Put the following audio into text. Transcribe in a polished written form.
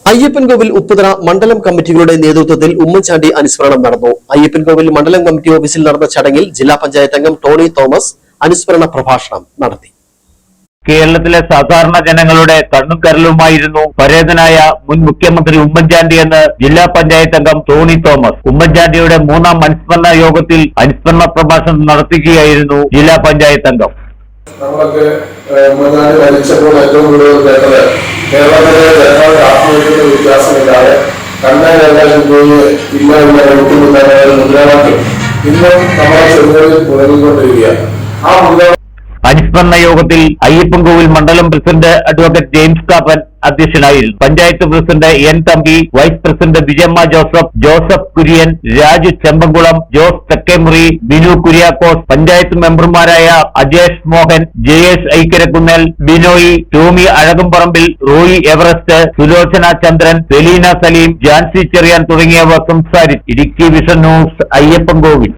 അയ്യപ്പൻകോവിൽ ഉപ്പുതറ മണ്ഡലം കമ്മിറ്റികളുടെ നേതൃത്വത്തിൽ ഉമ്മൻചാണ്ടി അനുസ്മരണം നടന്നു. അയ്യപ്പൻകോവിൽ മണ്ഡലം കമ്മിറ്റി ഓഫീസിൽ നടന്ന ചടങ്ങിൽ ജില്ലാ പഞ്ചായത്ത് അംഗം ടോണി തോമസ് അനുസ്മരണ പ്രഭാഷണം നടത്തി. കേരളത്തിലെ സാധാരണ ജനങ്ങളുടെ കണ്ണും കരലുമായിരുന്നു പരേതനായ മുൻ മുഖ്യമന്ത്രി ഉമ്മൻചാണ്ടി എന്ന് ജില്ലാ പഞ്ചായത്ത് അംഗം ടോണി തോമസ് ഉമ്മൻചാണ്ടിയുടെ 3ാം അനുസ്മരണ യോഗത്തിൽ അനുസ്മരണ പ്രഭാഷണം നടത്തുകയായിരുന്നു ജില്ലാ പഞ്ചായത്ത് അംഗം. നമ്മളൊക്കെ ഉമ്മൻചാണ്ടി മരിച്ചപ്പോൾ ഏറ്റവും കൂടുതൽ കേട്ടത് കേരളത്തിലെ ജനങ്ങളുടെ ആത്മീയത്തിന്റെ വ്യത്യാസമില്ലാതെ കണ്ണേരെല്ലാം പോയി ഇല്ല ഇല്ല എടുക്കുന്നുണ്ടെന്ന മുദ്രാവാക്യം ഇന്നും നമ്മളെ ചെറുകളിൽ തുടർന്നുകൊണ്ടിരിക്കുകയാണ്. ആ അനുസ്മരണ യോഗത്തിൽ അയ്യപ്പൻകോവിൽ മണ്ഡലം പ്രസിഡന്റ് അഡ്വക്കേറ്റ് ജെയിംസ് കാപ്പൻ അധ്യക്ഷനായിരുന്നു. Panchayat president N Thampi, vice president Vijayamma Joseph, Joseph Kurian, Raju Chembamkulam, Jose Thekkemuri, Binu Kuriakose, panchayat മെമ്പർമാരായ Ajesh Mohan, Jayesh Aikkarakunnel, Binoy, Tomy Azhakumparambil, Roy Everest, Sulochana Chandran, Selina Saleem, Jancy Cherian തുടങ്ങിയവർ സംസാരിച്ചു. Idukki vision news, Ayyappancoil.